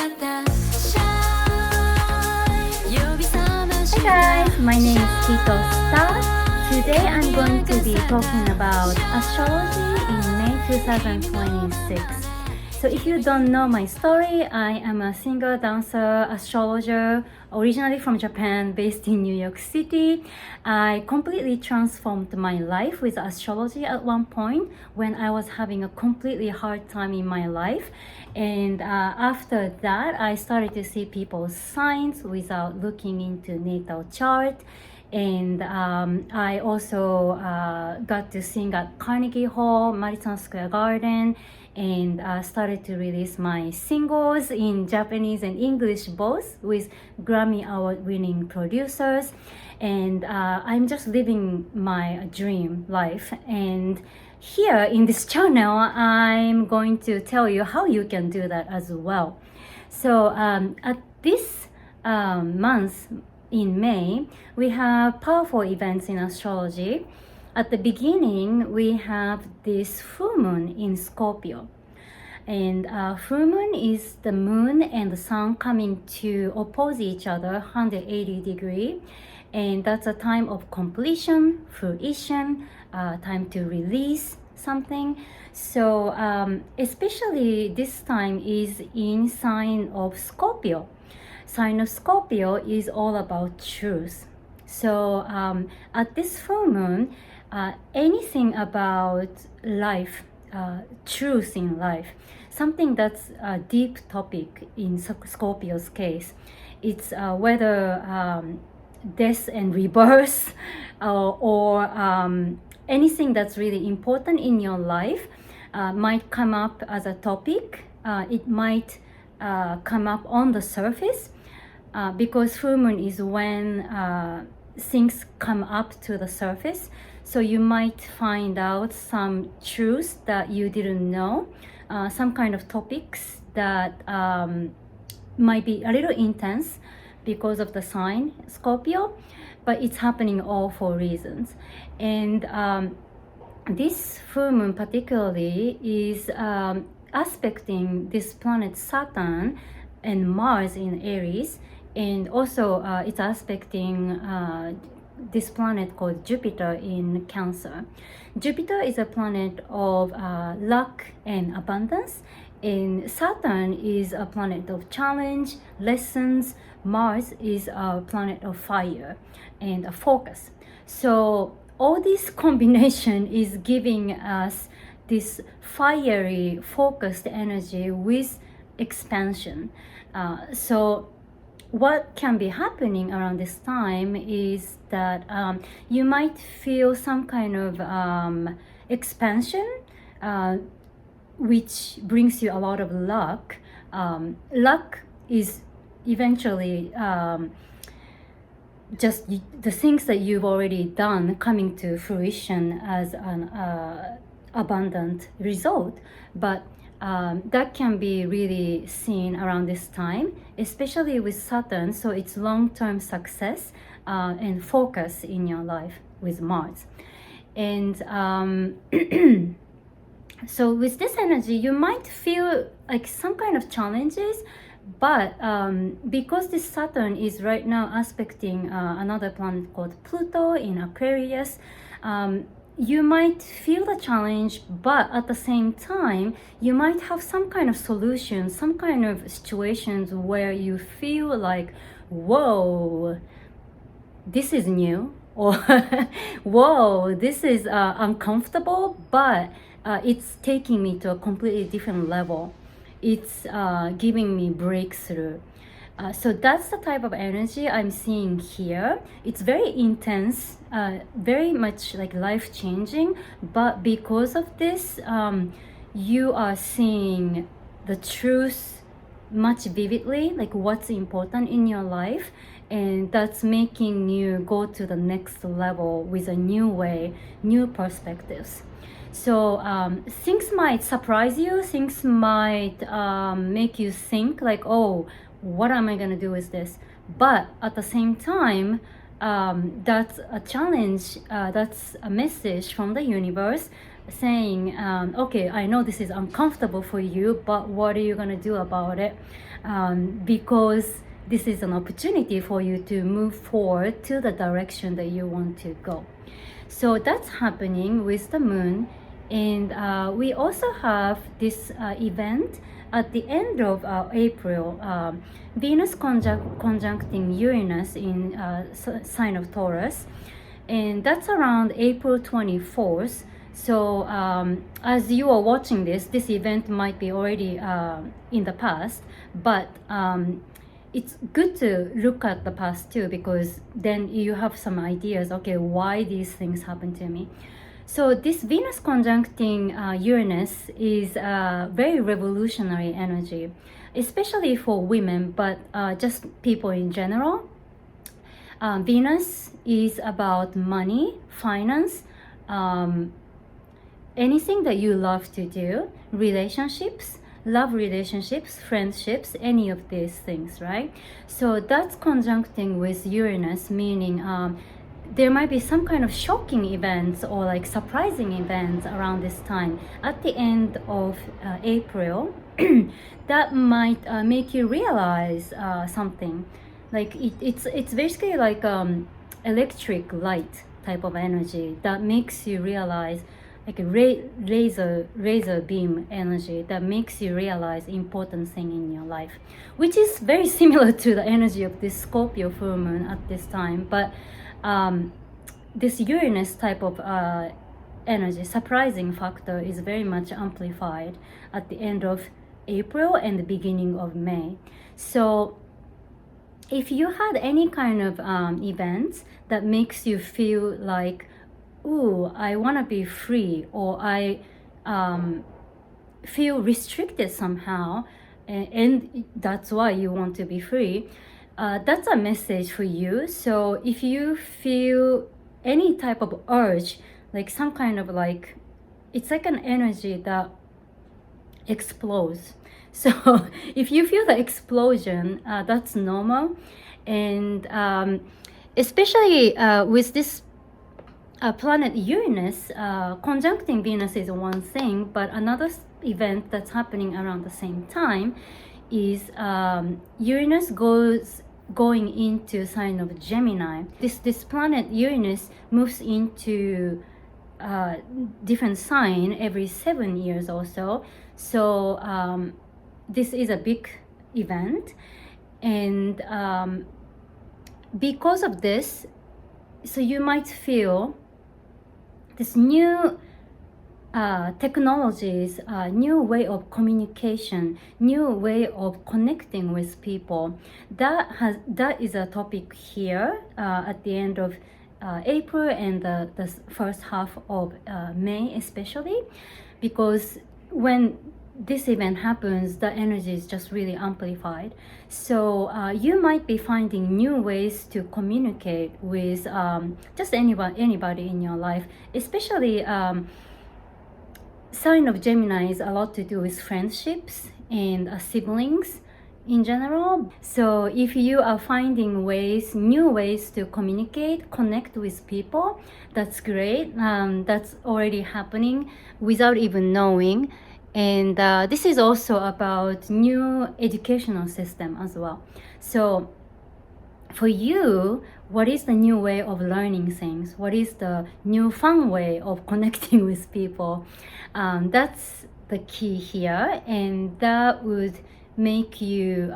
Hi guys, my name is Hito Star. Today I'm going to be talking about astrology in May 2026. So if you don't know my story, I am a singer, dancer, astrologer, originally from Japan, based in New York City. I completely transformed my life with astrology at one point when I was having a completely hard time in my life. And after that, I started to see people's signs without looking into natal chart. And I also got to sing at Carnegie Hall, Madison Square Garden, and started to release my singles in Japanese and English both with Grammy Award winning producers. And I'm just living my dream life. And here in this channel, I'm going to tell you how you can do that as well. So at this month in May, we have powerful events in astrology. At the beginning, we have this full moon in Scorpio. And full moon is the moon and the sun coming to oppose each other 180 degrees. And that's a time of completion, fruition, time to release something. So especially this time is in sign of Scorpio. Sign of Scorpio is all about truth. So at this full moon, anything about life, truth in life, something that's a deep topic in Scorpio's case, it's whether death and rebirth or anything that's really important in your life might come up as a topic. It might come up on the surface because full moon is when things come up to the surface. So you might find out some truths that you didn't know, some kind of topics that might be a little intense because of the sign Scorpio, but it's happening all for reasons. And this full moon particularly is aspecting this planet Saturn and Mars in Aries, and also it's aspecting this planet called Jupiter in Cancer. Jupiter is a planet of luck and abundance, and Saturn is a planet of challenge, lessons. Mars is a planet of fire and a focus. So all this combination is giving us this fiery, focused energy with expansion. So what can be happening around this time is that you might feel some kind of expansion, which brings you a lot of luck. Luck is eventually just the things that you've already done coming to fruition as an abundant result, but that can be really seen around this time, especially with Saturn. So it's long-term success and focus in your life with Mars. And so with this energy, you might feel like some kind of challenges, but because this Saturn is right now aspecting another planet called Pluto in Aquarius, you might feel the challenge, but at the same time, you might have some kind of solution, some kind of situations where you feel like, whoa, this is new, or whoa, this is uncomfortable, but it's taking me to a completely different level. It's giving me breakthrough. So that's the type of energy I'm seeing here. It's very intense, very much like life-changing, but because of this, you are seeing the truth much vividly, like what's important in your life, and that's making you go to the next level with a new way, new perspectives. So things might surprise you, things might make you think like, oh, what am I going to do with this? But at the same time, that's a challenge, that's a message from the universe saying, okay, I know this is uncomfortable for you, but what are you going to do about it? Because this is an opportunity for you to move forward to the direction that you want to go. So that's happening with the moon. And we also have this event at the end of April, Venus conjuncting Uranus in sign of Taurus, and that's around April 24th. So as you are watching this event might be already in the past, but it's good to look at the past too, because then you have some ideas, okay, why these things happen to me. So this Venus conjuncting Uranus is a very revolutionary energy, especially for women, but just people in general. Venus is about money, finance, anything that you love to do, relationships, love relationships, friendships, any of these things, right? So that's conjuncting with Uranus, meaning there might be some kind of shocking events or like surprising events around this time at the end of April that might make you realize something. Like it's basically like electric light type of energy that makes you realize, like a laser beam energy that makes you realize important thing in your life, which is very similar to the energy of this Scorpio full moon at this time. But this Uranus type of energy, surprising factor, is very much amplified at the end of April and the beginning of May. So if you had any kind of events that makes you feel like, ooh, I want to be free, or I feel restricted somehow, and that's why you want to be free, that's a message for you. So if you feel any type of urge, like some kind of like, it's like an energy that explodes. So if you feel the explosion, that's normal. And especially with this planet Uranus conjuncting Venus is one thing, but another event that's happening around the same time is Uranus going into sign of Gemini. This planet Uranus moves into different sign every 7 years or so. So this is a big event, and because of this, so you might feel this new technologies, new way of communication, new way of connecting with people. That is a topic here at the end of April and the first half of May, especially because when this event happens, the energy is just really amplified. So you might be finding new ways to communicate with just anybody in your life, especially sign of Gemini is a lot to do with friendships and siblings in general. So if you are finding new ways to communicate, connect with people, that's great. That's already happening without even knowing. And this is also about new educational system as well. So for you, what is the new way of learning things? What is the new fun way of connecting with people? That's the key here, and that would make you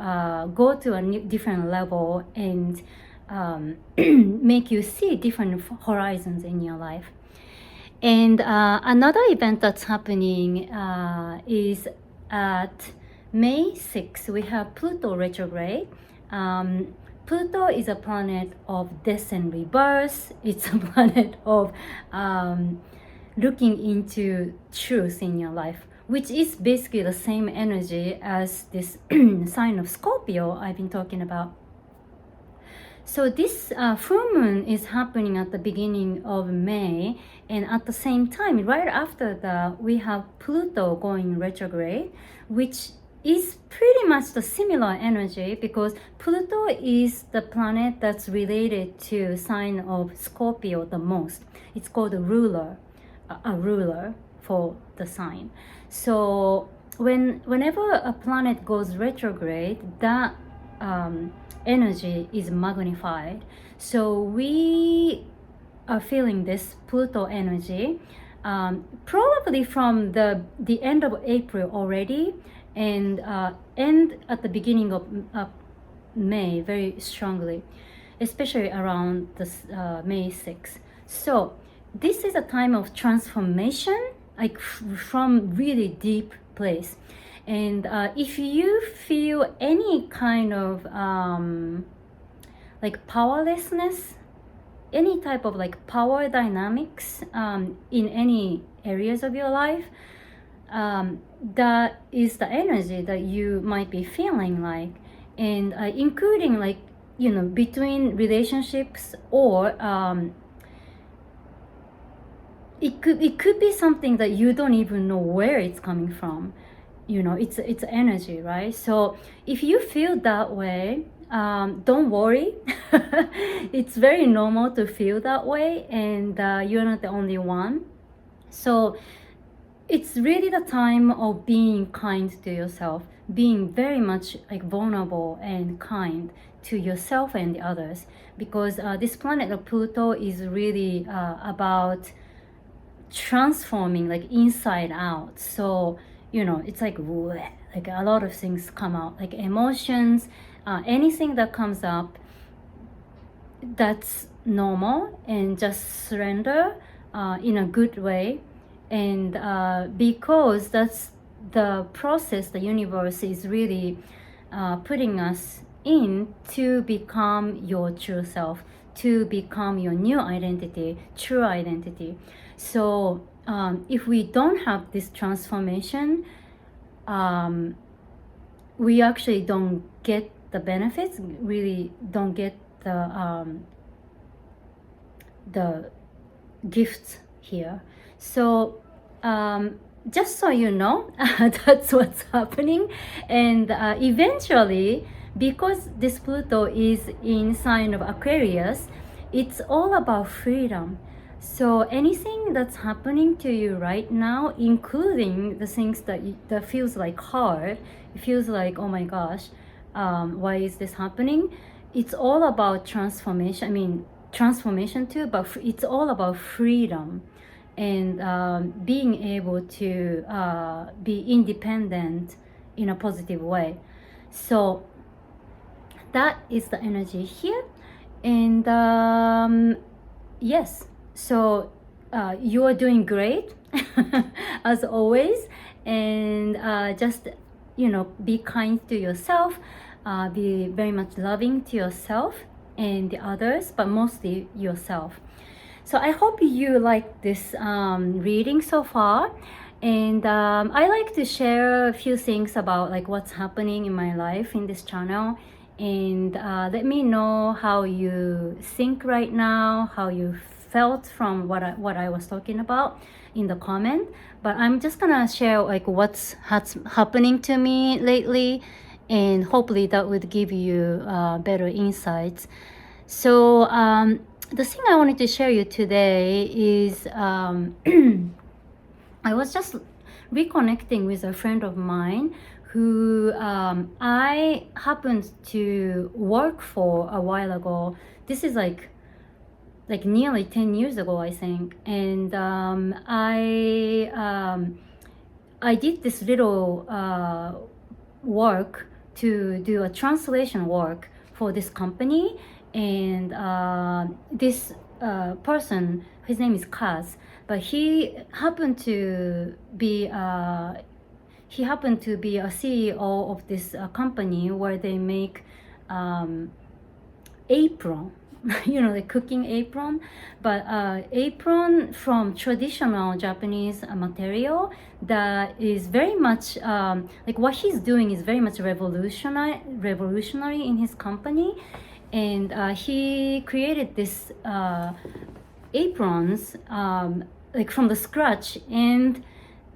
go to a different level and make you see different horizons in your life. And another event that's happening is at May 6th, we have Pluto retrograde. Pluto is a planet of death and rebirth. It's a planet of looking into truth in your life, which is basically the same energy as this sign of Scorpio I've been talking about. So this full moon is happening at the beginning of May, and at the same time, right after that, we have Pluto going retrograde, which is pretty much the similar energy because Pluto is the planet that's related to sign of Scorpio the most. It's called a ruler for the sign. So whenever a planet goes retrograde, that energy is magnified. So we are feeling this Pluto energy probably from the end of April already, and end at the beginning of May very strongly, especially around May 6th. So this is a time of transformation, like from really deep place. And if you feel any kind of like powerlessness, any type of like power dynamics in any areas of your life, that is the energy that you might be feeling like, and including like, you know, between relationships, or it could be something that you don't even know where it's coming from. You know, it's energy, right? So if you feel that way, don't worry. It's very normal to feel that way, and you're not the only one. So it's really the time of being kind to yourself, being very much like vulnerable and kind to yourself and the others, because this planet of Pluto is really about transforming like inside out. So, you know, it's like a lot of things come out, like emotions, anything that comes up, that's normal, and just surrender in a good way. And because that's the process the universe is really putting us in to become your true self, to become your new identity, true identity. So if we don't have this transformation, we actually don't get the benefits, really don't get the gifts here. So just so you know, that's what's happening. And eventually, because this Pluto is in sign of Aquarius, it's all about freedom. So anything that's happening to you right now, including the things that feels like hard, it feels like, oh my gosh, why is this happening? It's all about transformation. I mean, transformation too, but it's all about freedom, and being able to be independent in a positive way. So that is the energy here. And yes, so you are doing great as always. And just, you know, be kind to yourself, be very much loving to yourself and the others, but mostly yourself. So I hope you like this reading so far. And I like to share a few things about like what's happening in my life in this channel. And let me know how you think right now, how you felt from what I was talking about in the comment. But I'm just gonna share like what's happening to me lately, and hopefully that would give you better insights. So the thing I wanted to share you today is I was just reconnecting with a friend of mine who I happened to work for a while ago. This is like nearly 10 years ago, I think. And I did this little work to do a translation work for this company. And this person, his name is Kaz, but he happened to be a CEO of this company where they make apron, you know, the cooking apron, but apron from traditional Japanese material that is very much like what he's doing is very much revolutionary in his company. And he created this aprons like from the scratch, and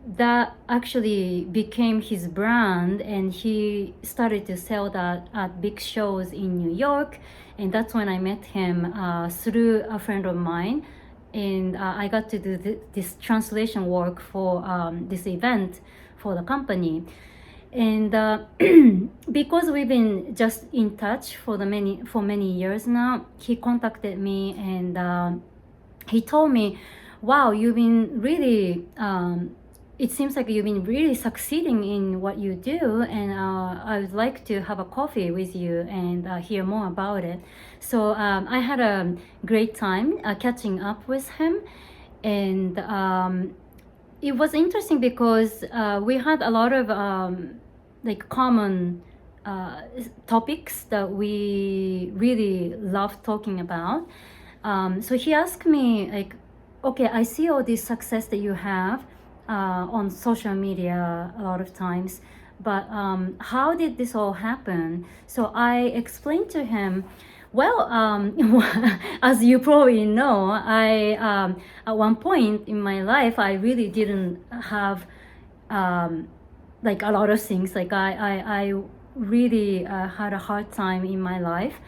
that actually became his brand, and he started to sell that at big shows in New York. And that's when I met him through a friend of mine. and I got to do this translation work for this event for the company. And because we've been just in touch for many years now, he contacted me and he told me, wow, you've been really it seems like you've been really succeeding in what you do, and I would like to have a coffee with you and hear more about it. So I had a great time catching up with him, and it was interesting because we had a lot of like common topics that we really love talking about. So he asked me, like, okay, I see all this success that you have on social media a lot of times, but how did this all happen? So I explained to him, well, as you probably know, I at one point in my life, I really didn't have like a lot of things. Like I really had a hard time in my life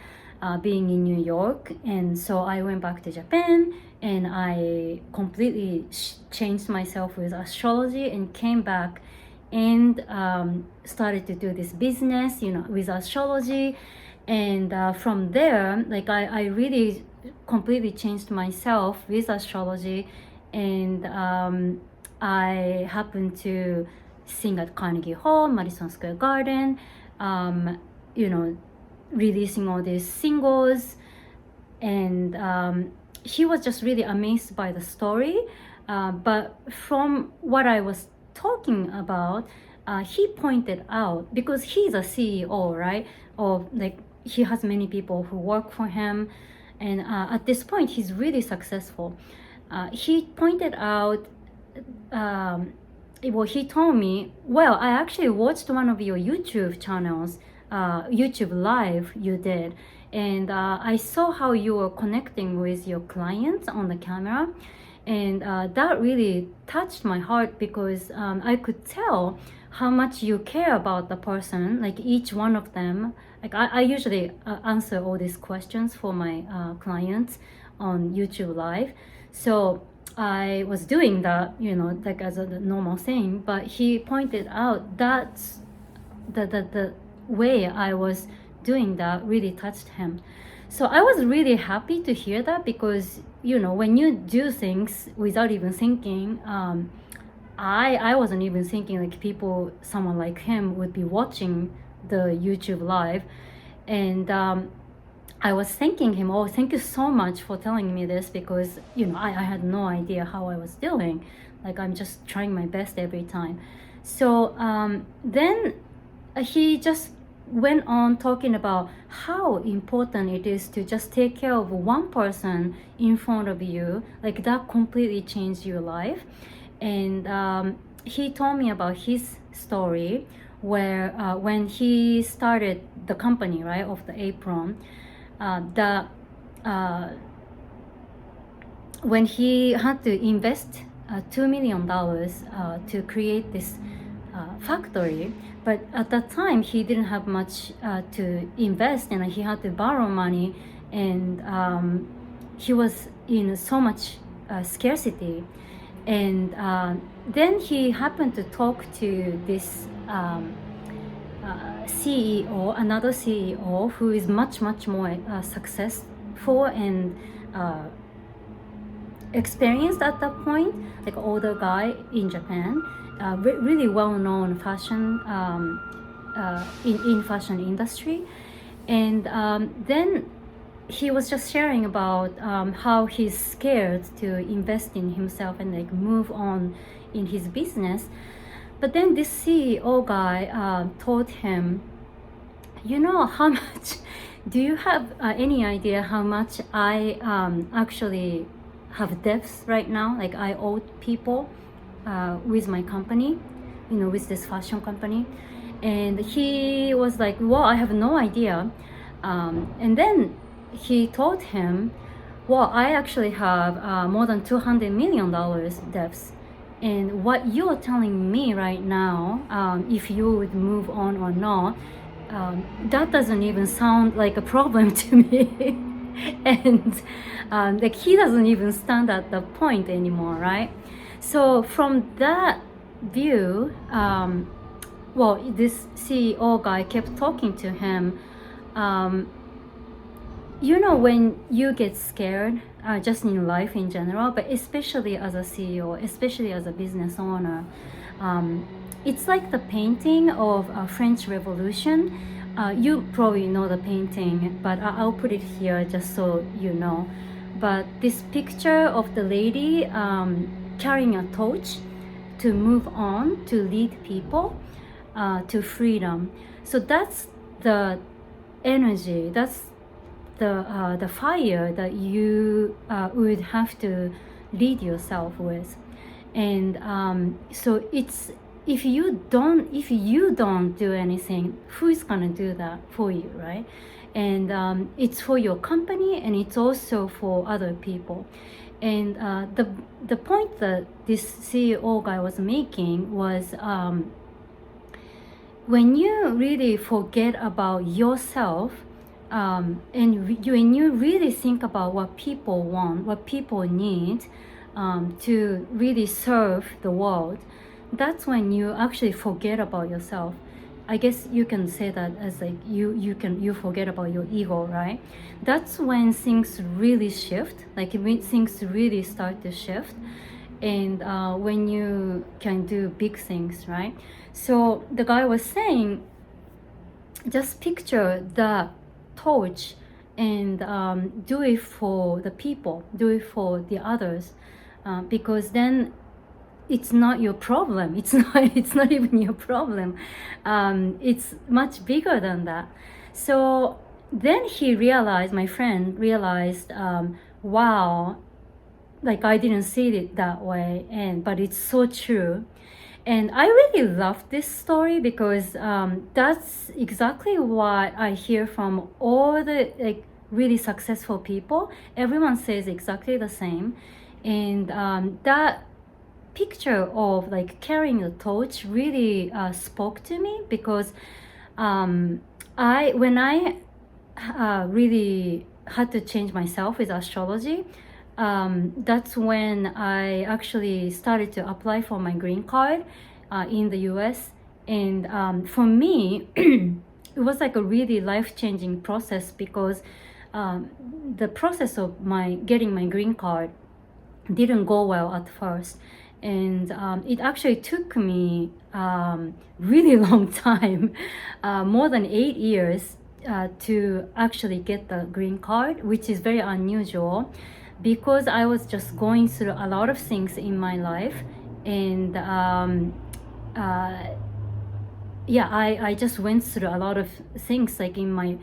being in New York, and so I went back to Japan and I completely changed myself with astrology and came back and started to do this business, you know, with astrology. And from there, like I really completely changed myself with astrology, and I happened to sing at Carnegie Hall, Madison Square Garden, you know, releasing all these singles, and he was just really amazed by the story. But from what I was talking about, he pointed out, because he's a CEO, right? Or like he has many people who work for him, and at this point he's really successful. He pointed out, well, he told me, well, I actually watched one of your YouTube channels, YouTube live you did, and I saw how you were connecting with your clients on the camera, and that really touched my heart, because I could tell how much you care about the person, like each one of them. Like I usually answer all these questions for my clients on YouTube live, so I was doing that, you know, like as a normal thing. But he pointed out that the way I was doing that really touched him. So I was really happy to hear that, because, you know, when you do things without even thinking, I wasn't even thinking like someone like him would be watching the YouTube live. And I was thanking him, oh, thank you so much for telling me this, because, you know, I had no idea how I was doing. Like, I'm just trying my best every time. So then he just went on talking about how important it is to just take care of one person in front of you. Like, that completely changed your life. And he told me about his story, where when he started the company, right, of the apron, when he had to invest $2 million to create this factory, but at that time he didn't have much to invest, and he had to borrow money, and he was in so much scarcity. And then he happened to talk to this CEO, another CEO who is much more successful and experienced at that point, like older guy in Japan, really well-known fashion in fashion industry. And then he was just sharing about how he's scared to invest in himself and like move on in his business. But then this CEO guy told him, you know, how much, do you have any idea how much I actually have debts right now? Like, I owe people with my company, you know, with this fashion company. And he was like, well, I have no idea. And then he told him, well, I actually have more than $200 million debts. And what you're telling me right now, if you would move on or not, that doesn't even sound like a problem to me. And like he doesn't even stand at the point anymore, right? So from that view, well, this CEO guy kept talking to him. You know, when you get scared, just in life in general, but especially as a CEO, especially as a business owner, it's like the painting of a French Revolution. You probably know the painting, but I'll put it here just so you know. But this picture of the lady carrying a torch to move on, to lead people to freedom. So that's the energy, that's the fire that you would have to lead yourself with. And so it's, if you don't do anything, who is gonna do that for you, right? And it's for your company, and it's also for other people. And the point that this CEO guy was making was, when you really forget about yourself, and when you really think about what people want, what people need, to really serve the world, that's when you actually forget about yourself. I guess you can say that as like you forget about your ego, right? That's when things really shift, like when things really start to shift, and when you can do big things, right? So the guy was saying, just picture the torch and do it for the people, do it for the others, because then it's not your problem. It's not even your problem. It's much bigger than that. So then he realized, my friend realized, wow, like I didn't see it that way, but it's so true. And I really love this story because that's exactly what I hear from all the like really successful people. Everyone says exactly the same. And that picture of like carrying a torch really spoke to me, because when I really had to change myself with astrology, that's when I actually started to apply for my green card in the US. And for me, it was like a really life-changing process, because the process of my getting my green card didn't go well at first. And it actually took me really long time, more than 8 years, to actually get the green card, which is very unusual, because I was just going through a lot of things in my life. And yeah, I just went through a lot of things, like in my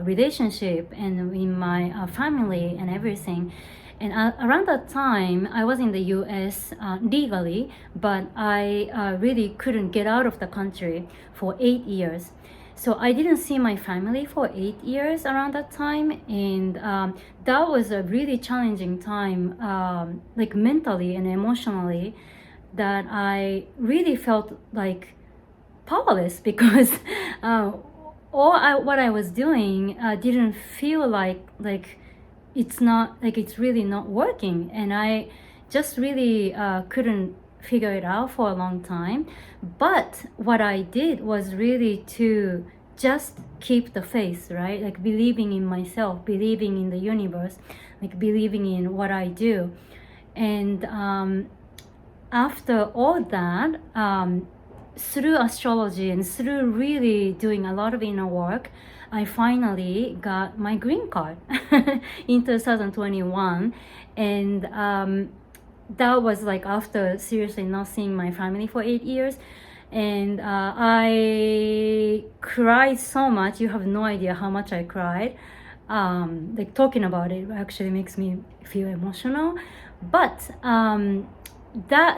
relationship and in my family and everything. And around that time, I was in the US legally, but I really couldn't get out of the country for 8 years. So I didn't see my family for 8 years around that time. And that was a really challenging time, like mentally and emotionally, that I really felt like powerless, because what I was doing didn't feel like it's not, like it's really not working. And I just really couldn't figure it out for a long time. But what I did was really to just keep the faith, right? Like believing in myself, believing in the universe, like believing in what I do. And after all that, through astrology and through really doing a lot of inner work, I finally got my green card in 2021. And that was like after seriously not seeing my family for 8 years. And I cried so much. You have no idea how much I cried. Like talking about it actually makes me feel emotional. But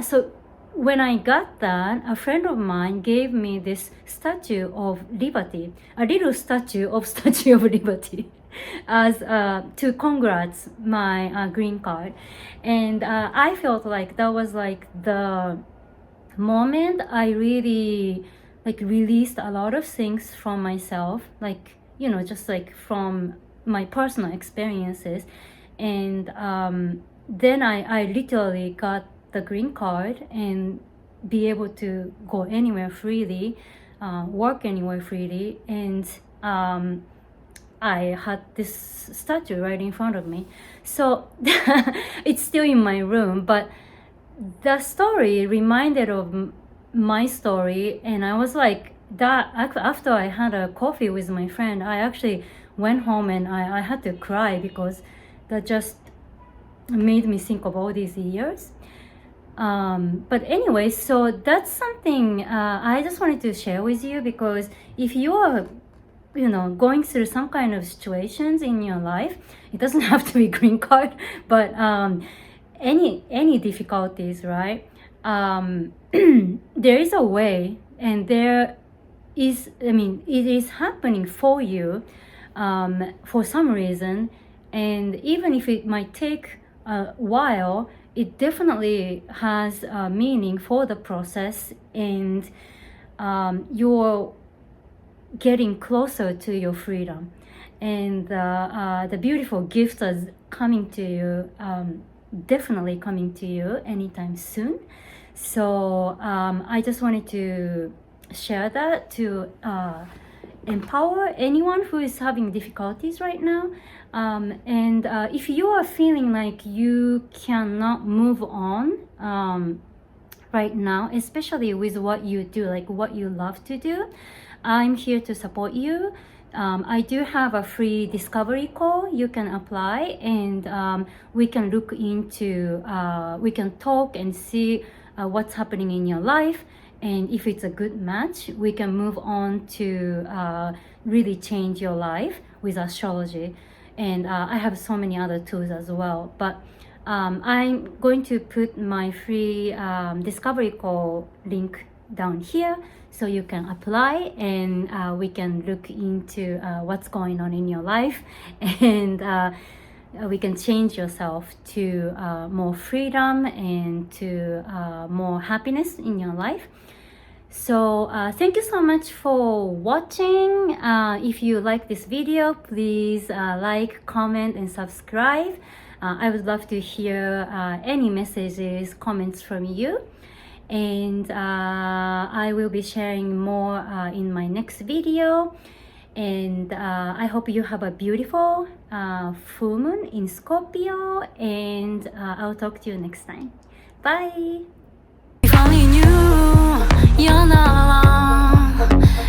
so when I got that, a friend of mine gave me this statue of liberty, a little statue of Statue of Liberty, as to congrats my green card. And I felt like that was like the moment I really like released a lot of things from myself, like, you know, just like from my personal experiences. And then I literally got the green card and be able to go anywhere freely, work anywhere freely. And I had this statue right in front of me. So it's still in my room, but the story reminded of my story. And I was like, that after I had a coffee with my friend, I actually went home and I had to cry, because that just made me think of all these years. But anyway, so that's something I just wanted to share with you, because if you are going through some kind of situations in your life, it doesn't have to be green card, but any difficulties, right? There is a way, and there is, it is happening for you for some reason. And even if it might take a while, it definitely has a meaning for the process, and you're getting closer to your freedom. And the beautiful gifts are coming to you, definitely coming to you anytime soon. So I just wanted to share that to empower anyone who is having difficulties right now. And if you are feeling like you cannot move on right now, especially with what you do, like what you love to do, I'm here to support you. I do have a free discovery call. You can apply, and we can look into, we can talk and see what's happening in your life. And if it's a good match, we can move on to really change your life with astrology. And I have so many other tools as well. But I'm going to put my free discovery call link down here, so you can apply, and we can look into what's going on in your life, and we can change yourself to more freedom and to more happiness in your life. So thank you so much for watching. If you like this video, please like, comment, and subscribe. I would love to hear any messages, comments from you. And I will be sharing more in my next video. And I hope you have a beautiful full moon in Scorpio, and I'll talk to you next time. Bye! If only knew you're not alone.